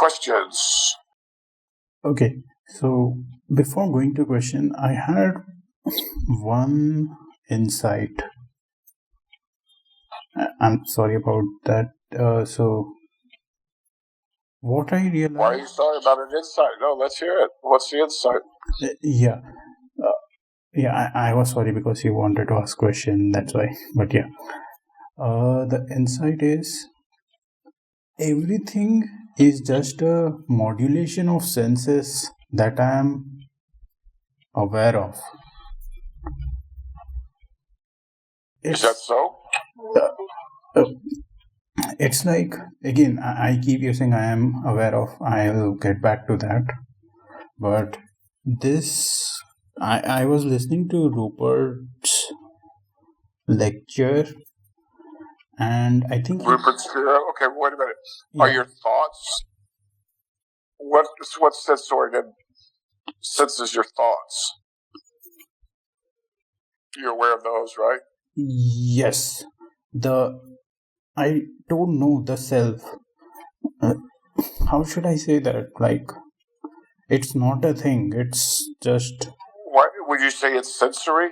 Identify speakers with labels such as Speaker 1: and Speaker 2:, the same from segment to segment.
Speaker 1: Questions?
Speaker 2: Okay, so before going to question, I had one insight. I'm sorry about that. So what I realized...
Speaker 1: Why are you sorry about an insight? No, let's hear it. What's the insight?
Speaker 2: I was sorry because you wanted to ask question, that's why. But yeah, the insight is everything is just a modulation of senses that I am aware of.
Speaker 1: Is that so?
Speaker 2: It's like, again, I keep using I am aware of. I'll get back to that. But this, I was listening to Rupert's lecture, and I think...
Speaker 1: Rupert's, okay, wait a minute. Yeah. Are your thoughts... What senses your thoughts? You're aware of those, right?
Speaker 2: Yes. I don't know the self. How should I say that? Like, it's not a thing. It's just...
Speaker 1: What would you say it's sensory?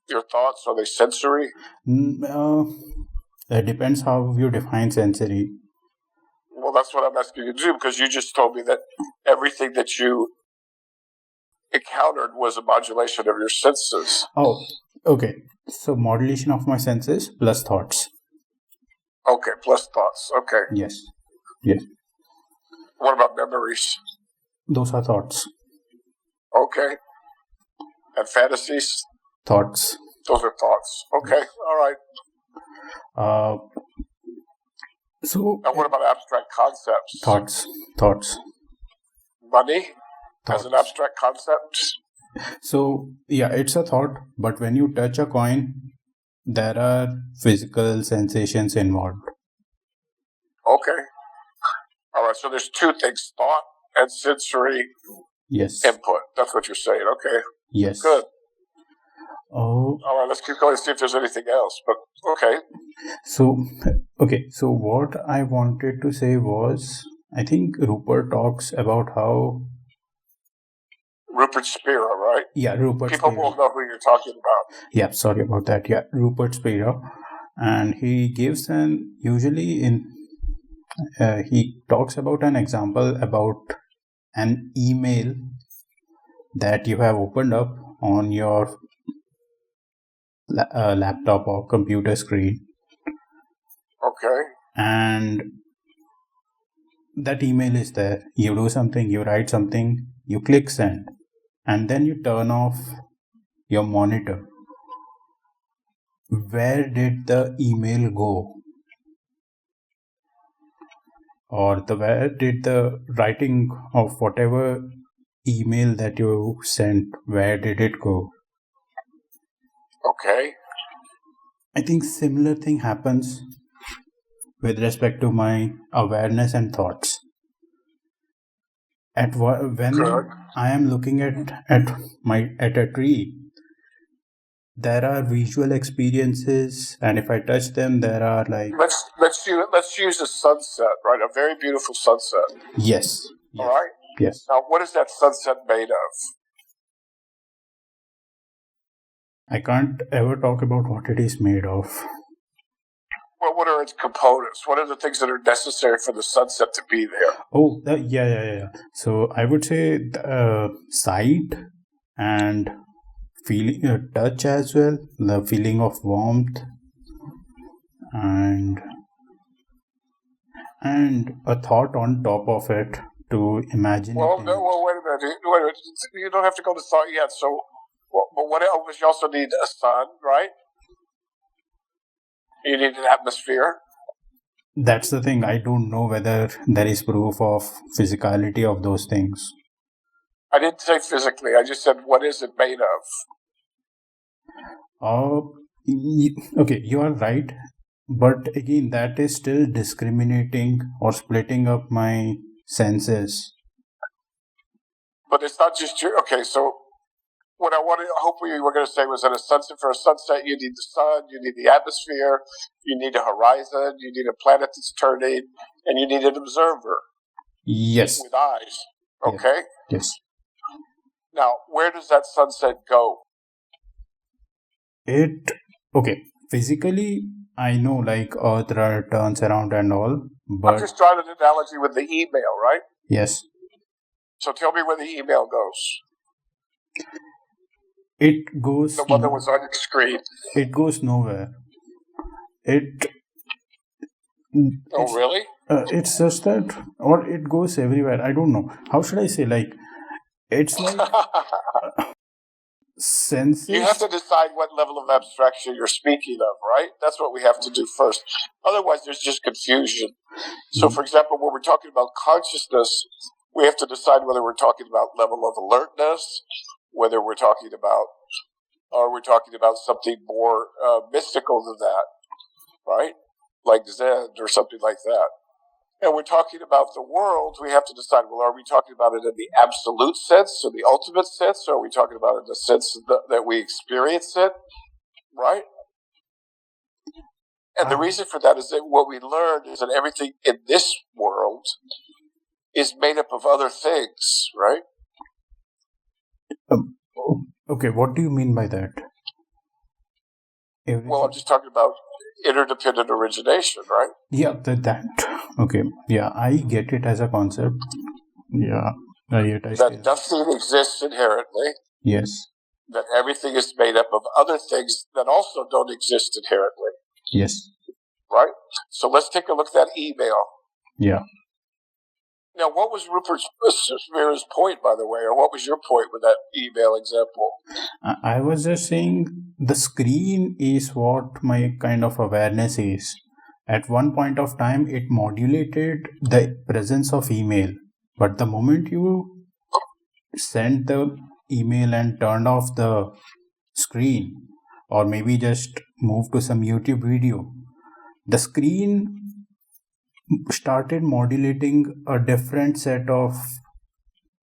Speaker 1: Your thoughts, are they sensory?
Speaker 2: It depends how you define sensory.
Speaker 1: Well, that's what I'm asking you to do, because you just told me that everything that you encountered was a modulation of your senses.
Speaker 2: Oh, okay. So modulation of my senses plus thoughts.
Speaker 1: Okay, plus thoughts. Okay.
Speaker 2: Yes.
Speaker 1: What about memories?
Speaker 2: Those are thoughts.
Speaker 1: Okay. And fantasies?
Speaker 2: Thoughts.
Speaker 1: Those are thoughts. Okay, all right.
Speaker 2: So.
Speaker 1: And what about abstract concepts?
Speaker 2: Thoughts.
Speaker 1: Money as an abstract concept?
Speaker 2: So, yeah, it's a thought, but when you touch a coin, there are physical sensations involved.
Speaker 1: Okay. All right, so there's two things, thought and sensory input. That's what you're saying, okay.
Speaker 2: Yes.
Speaker 1: Good.
Speaker 2: Oh.
Speaker 1: All right, let's keep going and see if there's anything else, but okay.
Speaker 2: So what I wanted to say was, I think Rupert talks about how...
Speaker 1: Rupert Spira, right?
Speaker 2: Yeah, Rupert
Speaker 1: People
Speaker 2: Spira.
Speaker 1: won't know who you're talking about.
Speaker 2: Yeah, sorry about that. Yeah, Rupert Spira. And he gives he talks about an example about an email that you have opened up on your laptop or computer screen.
Speaker 1: Okay.
Speaker 2: And that email is there. You do something, you write something, you click send, and then you turn off your monitor. Where did the email go? Or where did the writing of whatever email that you sent, where did it go?
Speaker 1: Okay.
Speaker 2: I think similar thing happens with respect to my awareness and thoughts. When I am looking at a tree, there are visual experiences, and if I touch them, there are like...
Speaker 1: Let's use a sunset, right? A very beautiful sunset.
Speaker 2: Yes.
Speaker 1: All right?
Speaker 2: Yes.
Speaker 1: Now, what is that sunset made of?
Speaker 2: I can't ever talk about what it is made of.
Speaker 1: Well, what are its components? What are the things that are necessary for the sunset to be there?
Speaker 2: Oh, yeah. So I would say sight and feeling, touch as well, the feeling of warmth, and a thought on top of it to imagine.
Speaker 1: Well, wait a minute. You don't have to go to thought yet. So, but what else? You also need a sun, right? You need an atmosphere.
Speaker 2: That's the thing. I don't know whether there is proof of physicality of those things.
Speaker 1: I didn't say physically. I just said, what is it made of?
Speaker 2: Okay, you are right. But again, that is still discriminating or splitting up my senses.
Speaker 1: But it's not just your... Okay, so what I hope you were going to say was that for a sunset, you need the sun, you need the atmosphere, you need a horizon, you need a planet that's turning, and you need an observer.
Speaker 2: Yes.
Speaker 1: with eyes. Okay?
Speaker 2: Yes.
Speaker 1: Now, where does that sunset go?
Speaker 2: Okay. Physically, I know like Earth turns around and all,
Speaker 1: I'm
Speaker 2: but
Speaker 1: just drawing an analogy with the email, right?
Speaker 2: yes,
Speaker 1: So tell me where the email goes.
Speaker 2: it goes.
Speaker 1: The one that was on your screen.
Speaker 2: It goes nowhere. It.
Speaker 1: Oh, really?
Speaker 2: It's just that, or it goes everywhere. I don't know. How should I say? Like, it's like senses.
Speaker 1: You have to decide what level of abstraction you're speaking of, right? That's what we have to do first. Otherwise, there's just confusion. So, for example, when we're talking about consciousness, we have to decide whether we're talking about level of alertness, whether we're talking about, or we're talking about something more mystical than that, right? Like Zen or something like that. And we're talking about the world, we have to decide, well, are we talking about it in the absolute sense, or the ultimate sense, or are we talking about it in the sense that we experience it, right? And the reason for that is that what we learned is that everything in this world is made up of other things, right?
Speaker 2: Okay, what do you mean by that?
Speaker 1: Well, I'm just talking about interdependent origination, right?
Speaker 2: Yeah, that. Okay, yeah, I get it as a concept. Yeah,
Speaker 1: that nothing exists inherently.
Speaker 2: Yes.
Speaker 1: That everything is made up of other things that also don't exist inherently.
Speaker 2: Yes.
Speaker 1: Right? So let's take a look at that email.
Speaker 2: Yeah.
Speaker 1: Now, what was Rupert Spira's point, by the way, or what was your point with that email example?
Speaker 2: I was just saying the screen is what my kind of awareness is. At one point of time, it modulated the presence of email. But the moment you sent the email and turned off the screen, or maybe just moved to some YouTube video, the screen started modulating a different set of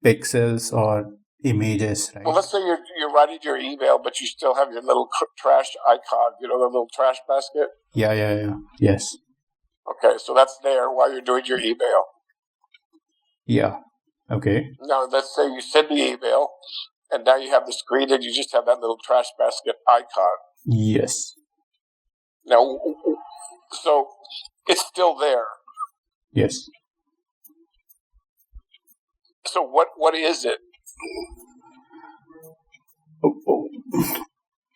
Speaker 2: pixels or images, right?
Speaker 1: Well, let's say you're writing your email, but you still have your little trash icon, the little trash basket?
Speaker 2: Yeah. Yes.
Speaker 1: Okay, so that's there while you're doing your email.
Speaker 2: Yeah. Okay.
Speaker 1: Now, let's say you send the email, and now you have the screen, and you just have that little trash basket icon.
Speaker 2: Yes.
Speaker 1: Now, so it's still there.
Speaker 2: Yes.
Speaker 1: So what is it?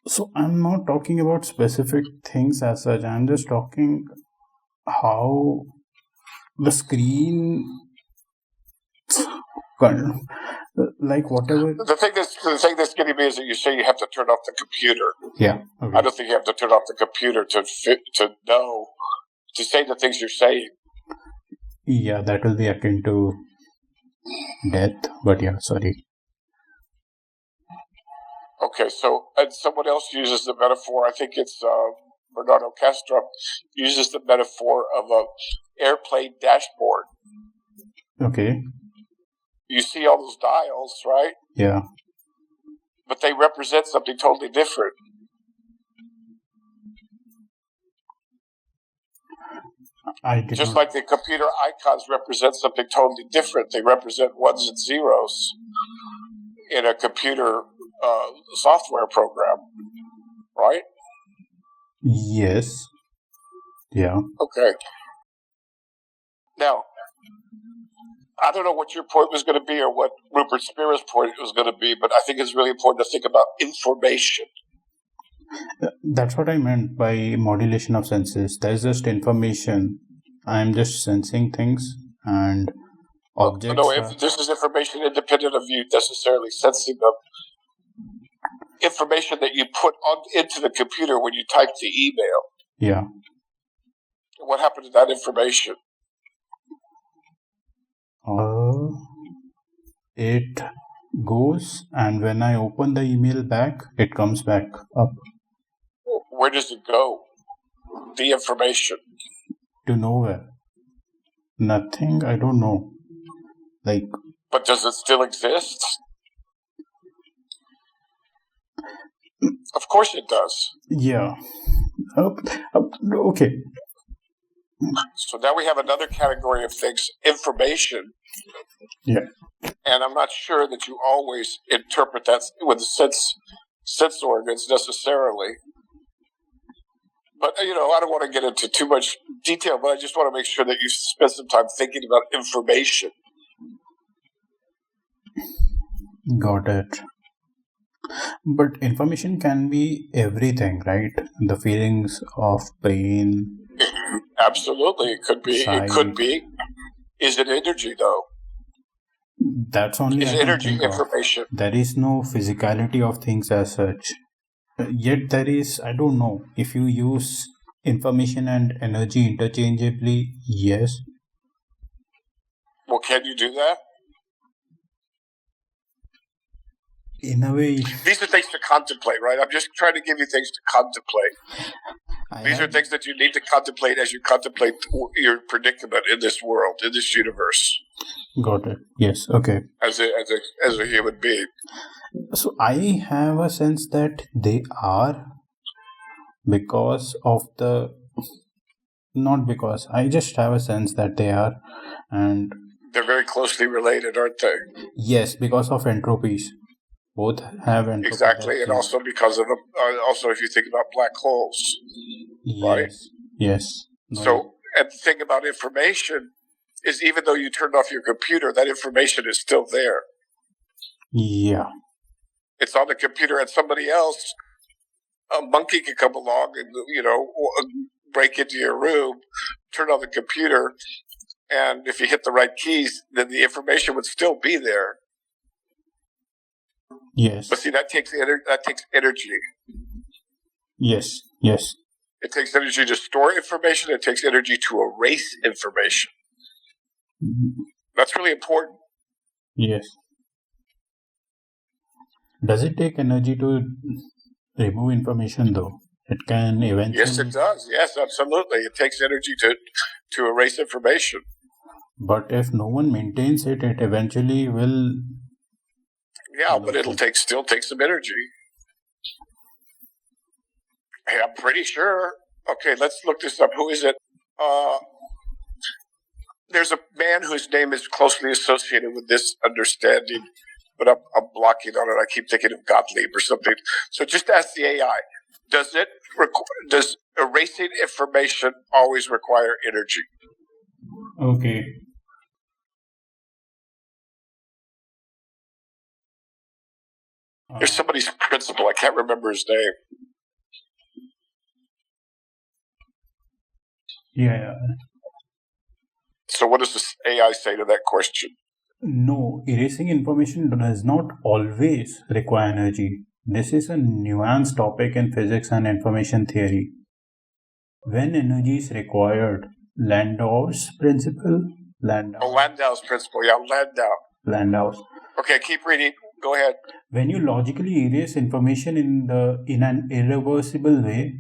Speaker 2: So I'm not talking about specific things as such. I'm just talking how the screen, like whatever.
Speaker 1: The thing that's getting me is that you say you have to turn off the computer.
Speaker 2: Yeah. Okay.
Speaker 1: I don't think you have to turn off the computer to say the things you're saying.
Speaker 2: Yeah, that will be akin to death. But yeah, sorry.
Speaker 1: Okay, so someone else uses the metaphor. I think it's Bernardo Castro uses the metaphor of a airplane dashboard.
Speaker 2: Okay.
Speaker 1: You see all those dials, right?
Speaker 2: Yeah.
Speaker 1: But they represent something totally different. Just like the computer icons represent something totally different. They represent ones and zeros in a computer software program, right?
Speaker 2: Yes. Yeah.
Speaker 1: Okay. Now, I don't know what your point was going to be or what Rupert Spira's point was going to be, but I think it's really important to think about information.
Speaker 2: That's what I meant by modulation of senses. There's just information. I'm just sensing things and objects.
Speaker 1: No, if this is information independent of you necessarily sensing them. Information that you put into the computer when you type the email.
Speaker 2: Yeah.
Speaker 1: What happened to that information?
Speaker 2: It goes, and when I open the email back, it comes back up.
Speaker 1: Where does it go? The information?
Speaker 2: To nowhere. Nothing, I don't know. Like.
Speaker 1: But does it still exist? Of course it does.
Speaker 2: Yeah. Okay.
Speaker 1: So now we have another category of things, information.
Speaker 2: Yeah.
Speaker 1: And I'm not sure that you always interpret that with the sense organs necessarily. But, I don't want to get into too much detail, but I just want to make sure that you spend some time thinking about information.
Speaker 2: Got it. But information can be everything, right? The feelings of pain.
Speaker 1: Absolutely. It could be.
Speaker 2: Sight.
Speaker 1: It could be. Is it energy, though?
Speaker 2: That's only
Speaker 1: Is
Speaker 2: I can
Speaker 1: energy
Speaker 2: think
Speaker 1: information?
Speaker 2: of. There is no physicality of things as such. Yet there is, I don't know, if you use information and energy interchangeably, yes.
Speaker 1: Well, can you do that?
Speaker 2: In a way,
Speaker 1: these are things to contemplate, right? I'm just trying to give you things to contemplate. These are things that you need to contemplate as you contemplate your predicament in this world, in this universe.
Speaker 2: Got it. Yes. Okay.
Speaker 1: As a human being.
Speaker 2: So I have a sense that they are because of the. Not because. I just have a sense that they are, and
Speaker 1: they're very closely related, aren't they?
Speaker 2: Yes, because of entropies. Both have entropy.
Speaker 1: Exactly, and also because of also if you think about black holes, right?
Speaker 2: Yes.
Speaker 1: So, and the thing about information is, even though you turned off your computer, that information is still there.
Speaker 2: Yeah.
Speaker 1: It's on the computer, and somebody else, a monkey could come along and break into your room, turn on the computer, and if you hit the right keys, then the information would still be there.
Speaker 2: Yes.
Speaker 1: But see, that takes energy.
Speaker 2: Yes. Yes.
Speaker 1: It takes energy to store information. It takes energy to erase information. That's really important.
Speaker 2: Yes. Does it take energy to remove information, though? It can eventually...
Speaker 1: Yes, it does. Yes, absolutely. It takes energy to erase information.
Speaker 2: But if no one maintains it, it eventually will...
Speaker 1: Yeah, but it'll still take some energy. Hey, I'm pretty sure. Okay, let's look this up. Who is it? There's a man whose name is closely associated with this understanding, but I'm blocking on it. I keep thinking of Gottlieb or something. So just ask the AI, does erasing information always require energy?
Speaker 2: Okay.
Speaker 1: There's somebody's principal. I can't remember his name.
Speaker 2: Yeah.
Speaker 1: So what does this AI say to that question?
Speaker 2: No, erasing information does not always require energy. This is a nuanced topic in physics and information theory. When energy is required, Landau's principle?
Speaker 1: Landau's principle, yeah,
Speaker 2: Landau's.
Speaker 1: Okay, keep reading. Go ahead.
Speaker 2: When you logically erase information in an irreversible way,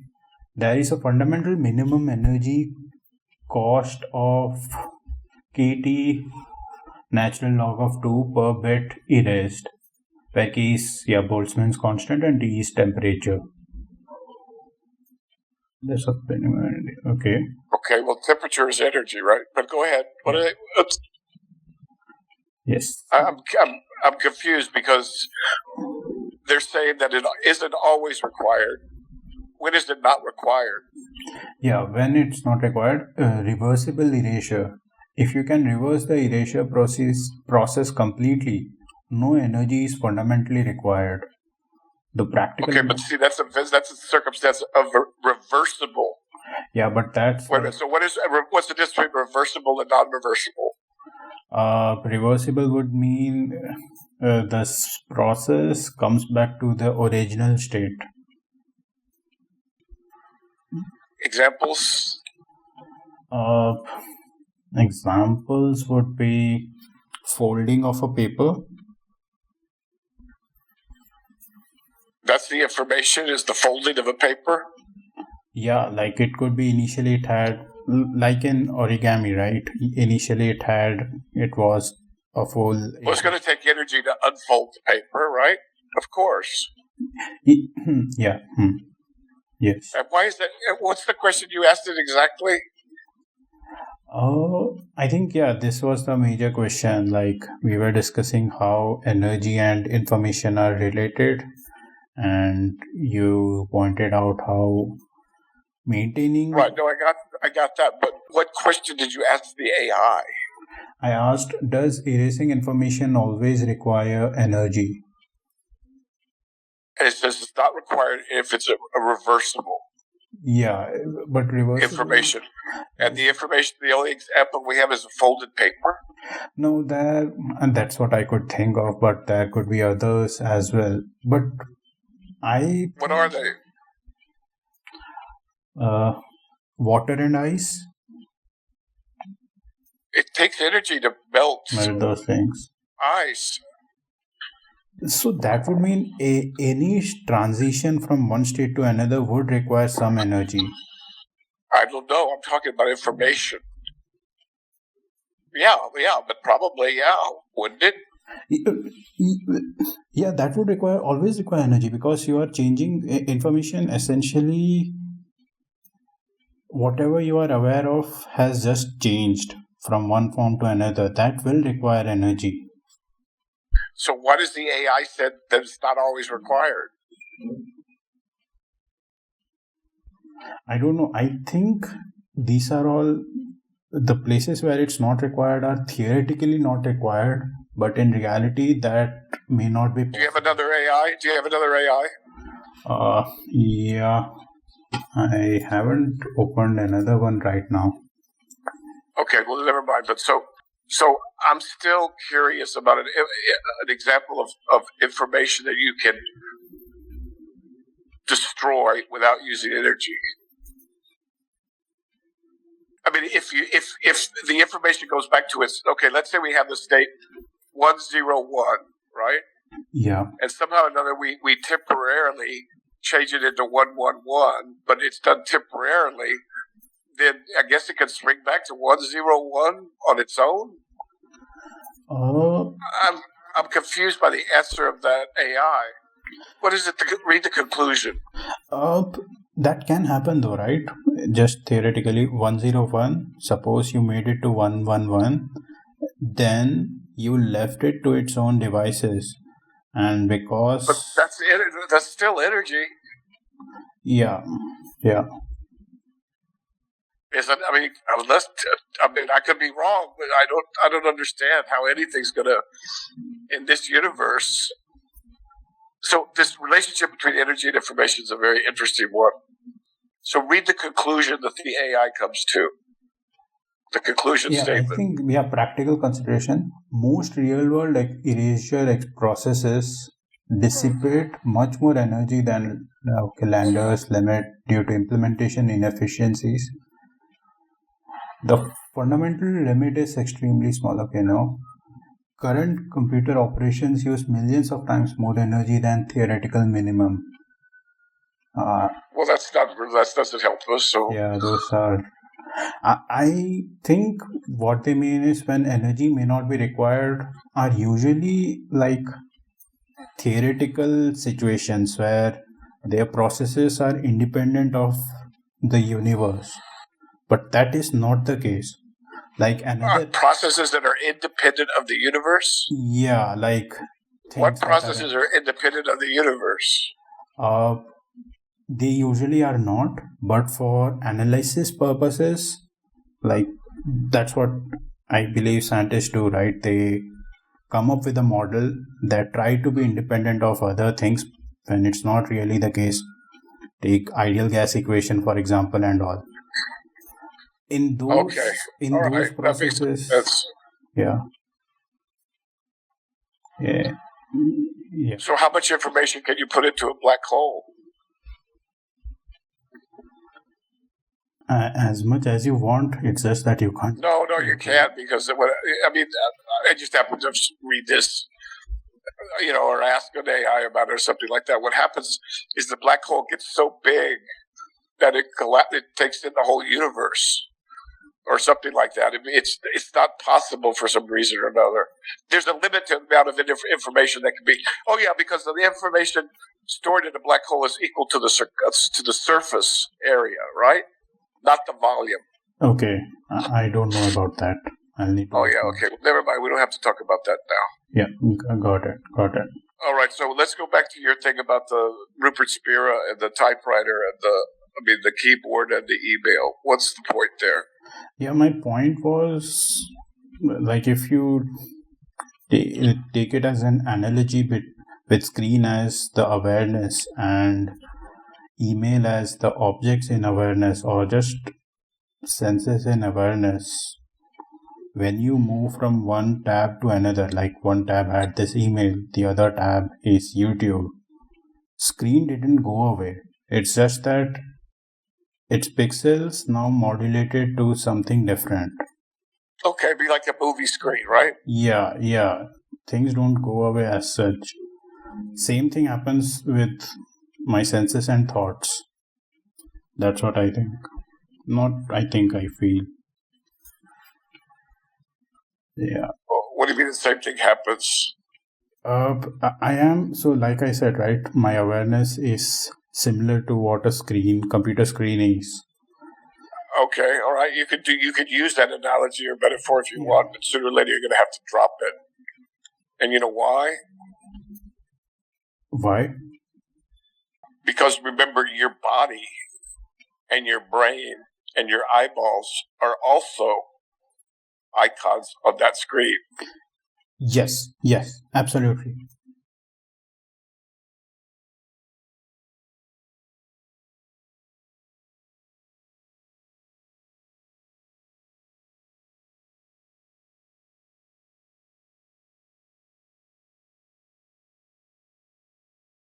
Speaker 2: there is a fundamental minimum energy cost of kT natural log of 2 per bit erased, where K is Boltzmann's constant and T is temperature. That's a minimum energy. Okay.
Speaker 1: Okay, well, temperature is energy, right? But go ahead. What are they? Oops.
Speaker 2: Yes.
Speaker 1: I'm confused because they're saying that it isn't always required. When is it not required?
Speaker 2: Yeah, when it's not required, reversible erasure. If you can reverse the erasure process completely, no energy is fundamentally required. The practical...
Speaker 1: Okay, but see, that's a circumstance of reversible.
Speaker 2: Yeah, but that's...
Speaker 1: Wait a minute, so what's the difference between reversible and non-reversible?
Speaker 2: Reversible would mean this process comes back to the original state.
Speaker 1: Examples?
Speaker 2: Examples would be folding of a paper.
Speaker 1: That's the information, is the folding of a paper?
Speaker 2: Yeah, like it could be initially it had, like in origami, right? Initially it was a fold.
Speaker 1: Well, it's going to take energy to unfold the paper, right? Of course.
Speaker 2: Yeah. Yes.
Speaker 1: And why is that? What's the question you asked it exactly?
Speaker 2: I think, yeah, this was the major question. Like, we were discussing how energy and information are related, and you pointed out how maintaining.
Speaker 1: Right. No, I got that. But what question did you ask the AI?
Speaker 2: I asked, does erasing information always require energy?
Speaker 1: And it says it's not required if it's a reversible
Speaker 2: Yeah, but reversible
Speaker 1: information. And the information, the only example we have is a folded paper.
Speaker 2: No, and that's what I could think of, but there could be others as well. But
Speaker 1: what are they?
Speaker 2: Water and ice.
Speaker 1: It takes energy to melt
Speaker 2: Those things.
Speaker 1: Ice.
Speaker 2: So that would mean any transition from one state to another would require some energy.
Speaker 1: I don't know. I'm talking about information. Yeah, but probably, wouldn't it?
Speaker 2: Yeah, that would always require energy, because you are changing information. Essentially, whatever you are aware of has just changed from one form to another. That will require energy.
Speaker 1: So what is the AI said that it's not always required?
Speaker 2: I don't know. I think these are all the places where it's not required are theoretically not required, but in reality that may not be possible.
Speaker 1: Do you have another AI?
Speaker 2: Yeah, I haven't opened another one right now.
Speaker 1: Okay, well, never mind. But so I'm still curious about an example of information that you can destroy without using energy. I mean, if the information goes back to its, okay, let's say we have the state 101, right?
Speaker 2: Yeah.
Speaker 1: And somehow or another we temporarily change it into 111, but it's done temporarily, then I guess it can swing back to 101 on its own. I'm confused by the answer of that AI. What is it? Read the conclusion.
Speaker 2: That can happen though, right? Just theoretically, 101. Suppose you made it to 111, then you left it to its own devices, and because.
Speaker 1: But that's still energy.
Speaker 2: Yeah.
Speaker 1: Isn't? I mean, I could be wrong, but I don't understand how anything's gonna in this universe. So this relationship between energy and information is a very interesting one. So read the conclusion that the AI comes to. The conclusion statement.
Speaker 2: I think we have practical consideration. Most real-world erasure processes dissipate much more energy than Lander's limit due to implementation inefficiencies. The fundamental limit is extremely small. Current computer operations use millions of times more energy than theoretical minimum.
Speaker 1: Well, that doesn't help us. So
Speaker 2: yeah, those are. I think what they mean is when energy may not be required are usually like theoretical situations where their processes are independent of the universe, but that is not the case. Like another
Speaker 1: processes that are independent of the universe.
Speaker 2: Yeah, like
Speaker 1: what processes are independent of the universe?
Speaker 2: They usually are not, but for analysis purposes, like that's what I believe scientists do, right? They come up with a model that try to be independent of other things when it's not really the case. Take ideal gas equation, for example, and all. In those processes, yeah.
Speaker 1: So how much information can you put into a black hole?
Speaker 2: As much as you want. It's just that you can't.
Speaker 1: No, you can't, because I just happened to read this, or ask an AI about it or something like that. What happens is the black hole gets so big that it takes in the whole universe, or something like that. It's not possible for some reason or another. There's a limited amount of information that can be. Oh yeah, because the information stored in a black hole is equal to the surface area, right? Not the volume.
Speaker 2: Okay, I don't know about that. I'll need to.
Speaker 1: Oh, yeah, okay. Well, never mind. We don't have to talk about that now.
Speaker 2: Yeah, got it.
Speaker 1: All right, so let's go back to your thing about the Rupert Spira and the typewriter and the keyboard and the email. What's the point there?
Speaker 2: Yeah, my point was like if you take it as an analogy with screen as the awareness and email as the objects in awareness or just senses in awareness, when you move from one tab to another, like one tab had this email, the other tab is YouTube, screen didn't go away. It's just that its pixels now modulated to something different.
Speaker 1: Okay, be like a movie screen, right?
Speaker 2: Yeah. Things don't go away as such. Same thing happens with my senses and thoughts. That's what I think. Not I think, I feel. Yeah.
Speaker 1: What do you mean the same thing happens?
Speaker 2: I am, so like I said, right, my awareness is similar to what a computer screen is.
Speaker 1: Okay, all right. You could use that analogy or metaphor if you want, but sooner or later you're going to have to drop it. And you know why?
Speaker 2: Why?
Speaker 1: Because remember, your body and your brain and your eyeballs are also icons on that screen.
Speaker 2: Yes, absolutely.